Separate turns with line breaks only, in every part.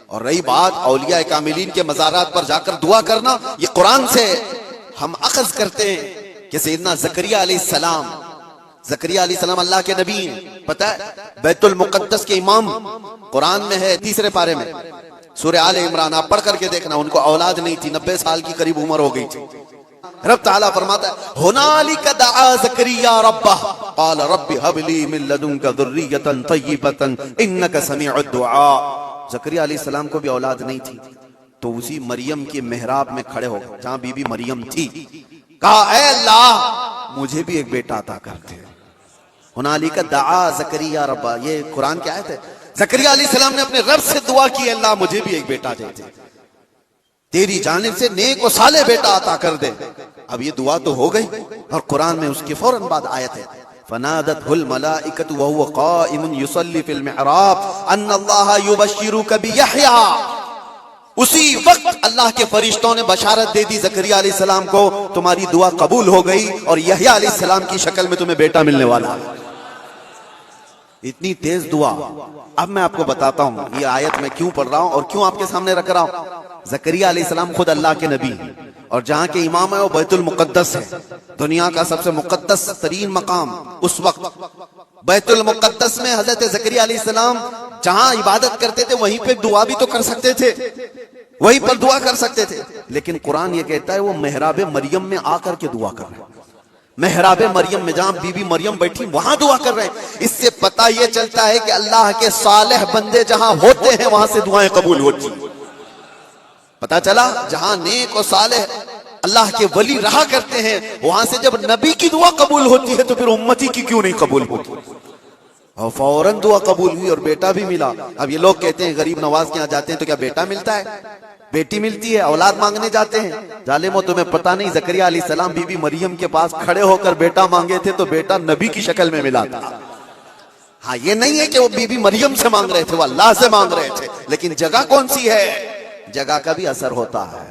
اور رہی بات اولیاء کاملین کے مزارات پر جا کر دعا کرنا، یہ قرآن سے ہم اخذ کرتے ہیں کہ سیدنا زکریا علیہ السلام، زکریا علیہ السلام اللہ کے نبی ہیں، پتہ ہے بیت المقدس کے امام، قرآن میں ہے 3 پارے میں سورہ آل عمران، آپ پڑھ کر کے دیکھنا، ان کو اولاد نہیں تھی، 90 سال کی قریب عمر ہو گئی تھی۔ رب تعالیٰ فرماتا ہے ہنالک دعا زکریا ربہ قال رب ہب لی من لدنک ذریۃ طیبۃ انک سمیع الدعاء۔ زکریا علیہ السلام کو بھی اولاد نہیں تھی، تو اسی مریم کے محراب میں کھڑے ہو گئے جہاں بی بی مریم تھی، کہا اے اللہ مجھے بھی ایک بیٹا عطا کر دے۔ ہنالک دعا زکریا ربہ، یہ قرآن کی آیت ہے۔ زکریا علیہ السلام نے اپنے رب سے دعا کی، اللہ مجھے بھی ایک بیٹا دے دے، تیری جانب سے نیک و صالح بیٹا عطا کر دے۔ اب یہ دعا تو ہو گئی، اور قرآن میں اس کے فوراً بعد آیت ہے فنادته الملائکۃ وهو قائم یصلی فی المحراب ان اللہ یبشرک بیحییٰ۔ اسی وقت اللہ کے فرشتوں نے بشارت دے دی زکریا علیہ السلام کو، تمہاری دعا قبول ہو گئی اور یحییٰ علیہ السلام کی شکل میں تمہیں بیٹا ملنے والا ہے۔ اتنی تیز دعا۔ اب میں آپ کو بتاتا ہوں یہ آیت میں کیوں پڑھ رہا ہوں اور کیوں آپ کے سامنے رکھ رہا ہوں۔ زکریا علیہ السلام خود اللہ کے نبی ہیں، اور جہاں کے امام ہے وہ بیت المقدس ہے، دنیا کا سب سے مقدس ترین مقام اس وقت بیت المقدس میں۔ حضرت زکریا علیہ السلام جہاں عبادت کرتے تھے وہیں پہ دعا بھی تو کر سکتے تھے، وہیں پر دعا کر سکتے تھے، لیکن قرآن یہ کہتا ہے وہ محراب مریم میں آ کر کے دعا کر رہے ہیں، محراب مریم میں جہاں بی بی مریم بیٹھی وہاں دعا کر رہے ہیں۔ اس سے پتہ یہ چلتا ہے کہ اللہ کے صالح بندے جہاں ہوتے ہیں وہاں سے دعائیں قبول ہوتی ہیں۔ پتہ چلا جہاں نیک و صالح اللہ کے ولی رہا کرتے ہیں وہاں سے جب نبی کی دعا قبول ہوتی ہے تو پھر امتی کی کیوں نہیں قبول ہوتی؟ اور فوراً دعا قبول ہوئی اور بیٹا بھی ملا۔ اب یہ لوگ کہتے ہیں غریب نواز کے یہاں جاتے ہیں تو کیا بیٹا ملتا ہے؟ بیٹی ملتی ہے، اولاد مانگنے جاتے ہیں۔ ظالمو تمہیں پتہ نہیں زکریا علیہ السلام بی بی مریم کے پاس کھڑے ہو کر بیٹا مانگے تھے تو بیٹا نبی کی شکل میں ملا تھا۔ ہاں یہ نہیں ہے کہ وہ بی بی مریم سے مانگ رہے تھے، وہ اللہ سے مانگ رہے تھے، لیکن جگہ کون سی ہے؟ جگہ کا بھی اثر ہوتا ہے۔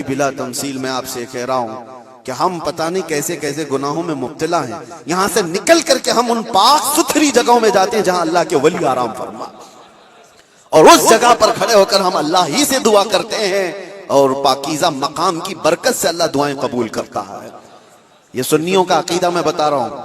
بلا تمثیل میں آپ سے کہہ رہا ہوں کہ ہم پتہ نہیں کیسے کیسے گناہوں میں مبتلا ہیں، یہاں سے نکل کر کے ہم ان پاک ستھری جگہوں میں جاتے ہیں جہاں اللہ کے ولی آرام فرما، اور اس جگہ پر کھڑے ہو کر ہم اللہ ہی سے دعا کرتے ہیں، اور پاکیزہ مقام کی برکت سے اللہ دعائیں قبول کرتا ہے۔ یہ سنیوں کا عقیدہ میں بتا رہا ہوں۔